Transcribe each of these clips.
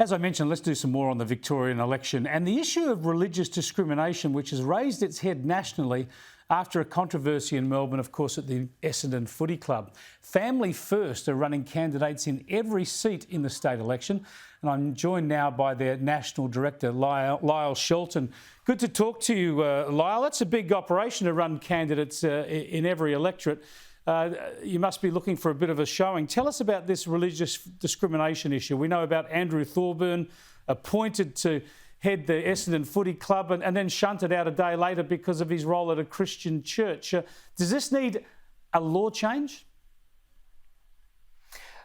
As I mentioned, let's do some more on the Victorian election and the issue of religious discrimination, which has raised its head nationally after a controversy in Melbourne, of course, at the Essendon Footy Club. Family First are running candidates in every seat in the state election, and I'm joined now by their National Director, Lyle Shelton. Good to talk to you, Lyle. That's a big operation to run candidates in every electorate. You must be looking for a bit of a showing. Tell us about this religious discrimination issue. We know about Andrew Thorburn, appointed to head the Essendon Footy Club and then shunted out a day later because of his role at a Christian church. Does this need a law change?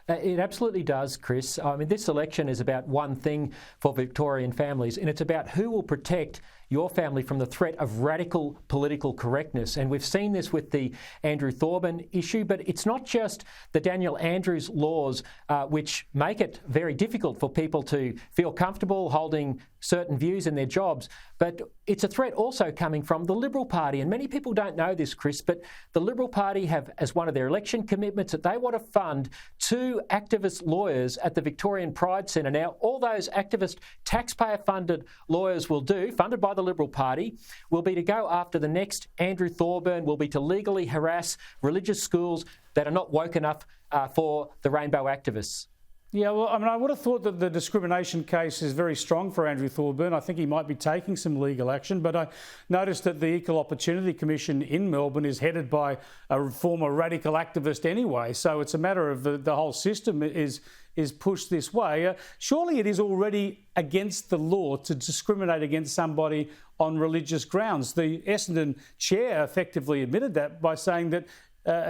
It absolutely does, Chris. I mean, this election is about one thing for Victorian families, and it's about who will protect your family from the threat of radical political correctness. And we've seen this with the Andrew Thorburn issue, but it's not just the Daniel Andrews laws which make it very difficult for people to feel comfortable holding certain views in their jobs, but it's a threat also coming from the Liberal Party. And many people don't know this, Chris, but the Liberal Party have, as one of their election commitments, that they want to fund 2 activist lawyers at the Victorian Pride Centre. Now, all those activist taxpayer-funded lawyers will do, funded by the Liberal Party, will be to go after the next Andrew Thorburn, will be to legally harass religious schools that are not woke enough for the rainbow activists. Yeah, well, I mean, I would have thought that the discrimination case is very strong for Andrew Thorburn. I think he might be taking some legal action, but I noticed that the Equal Opportunity Commission in Melbourne is headed by a former radical activist anyway, so it's a matter of the whole system is pushed this way. Surely it is already against the law to discriminate against somebody on religious grounds. The Essendon chair effectively admitted that by saying that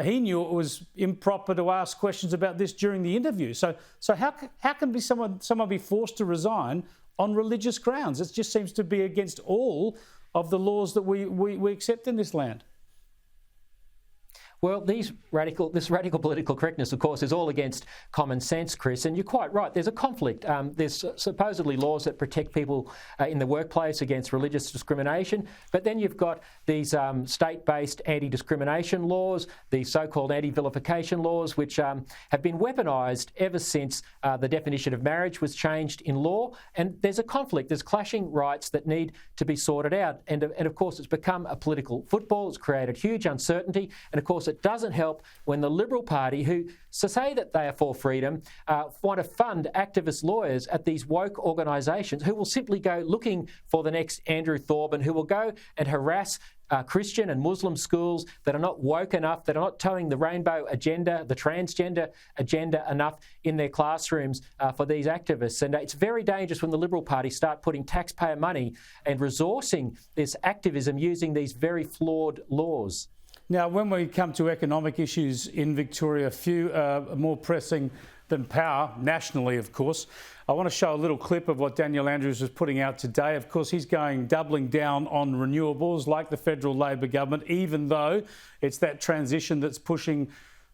he knew it was improper to ask questions about this during the interview. So how can someone be forced to resign on religious grounds? It just seems to be against all of the laws that we accept in this land. Well, this radical political correctness, of course, is all against common sense, Chris, and you're quite right. There's a conflict. There's supposedly laws that protect people in the workplace against religious discrimination, but then you've got these state-based anti-discrimination laws, the so-called anti-vilification laws, which have been weaponised ever since the definition of marriage was changed in law, and there's a conflict. There's clashing rights that need to be sorted out, and of course, it's become a political football. It's created huge uncertainty, and of course, it doesn't help when the Liberal Party, who say that they are for freedom, want to fund activist lawyers at these woke organisations who will simply go looking for the next Andrew Thorburn, who will go and harass Christian and Muslim schools that are not woke enough, that are not towing the rainbow agenda, the transgender agenda enough in their classrooms for these activists. And it's very dangerous when the Liberal Party start putting taxpayer money and resourcing this activism using these very flawed laws. Now, when we come to economic issues in Victoria, few are more pressing than power, nationally, of course. I want to show a little clip of what Daniel Andrews was putting out today. Of course, he's doubling down on renewables like the federal Labor government, even though it's that transition that's pushing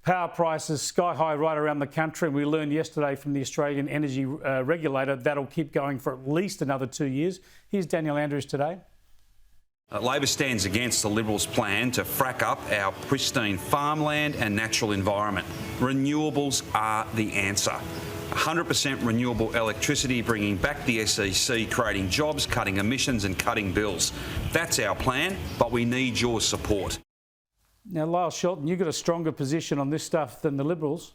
power prices sky high right around the country. And we learned yesterday from the Australian Energy Regulator that'll keep going for at least another 2 years. Here's Daniel Andrews today. Labor stands against the Liberals' plan to frack up our pristine farmland and natural environment. Renewables are the answer. 100% renewable electricity, bringing back the SEC, creating jobs, cutting emissions and cutting bills. That's our plan, but we need your support. Now, Lyle Shelton, you've got a stronger position on this stuff than the Liberals.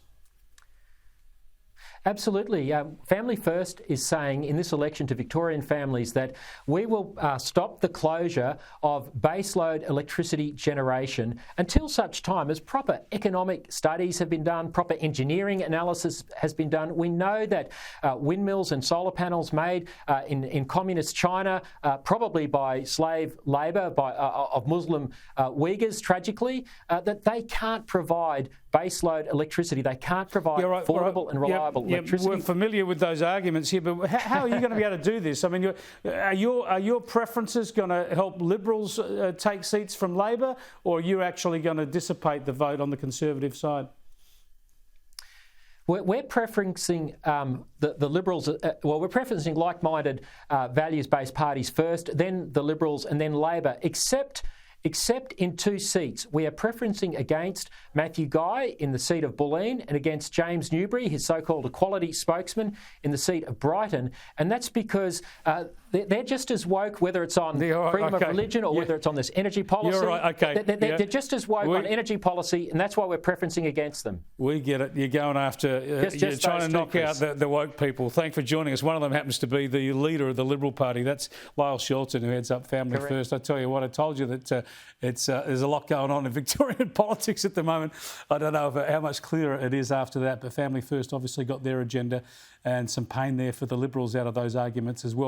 Absolutely. Family First is saying in this election to Victorian families that we will stop the closure of baseload electricity generation until such time as proper economic studies have been done, proper engineering analysis has been done. We know that windmills and solar panels made in communist China, probably by slave labour of Muslim Uyghurs, tragically, that they can't provide baseload electricity. They can't provide affordable and reliable electricity. We're familiar with those arguments here, but how are you going to be able to do this? I mean, are your preferences going to help Liberals take seats from Labor, or are you actually going to dissipate the vote on the Conservative side? We're preferencing the Liberals, we're preferencing like-minded values-based parties first, then the Liberals and then Labor, except except in 2 seats. We are preferencing against Matthew Guy in the seat of Bulleen and against James Newbury, his so-called equality spokesman, in the seat of Brighton. And that's because they're just as woke, whether it's on freedom of religion or whether it's on this energy policy. You're right, okay. They're just as woke on energy policy, and that's why we're preferencing against them. We get it. You're going after, you're trying to knock out the woke people. Thanks for joining us. One of them happens to be the leader of the Liberal Party. That's Lyle Shelton, who heads up Family First. I tell you what, I told you that there's a lot going on in Victorian politics at the moment. I don't know how much clearer it is after that, but Family First obviously got their agenda and some pain there for the Liberals out of those arguments as well.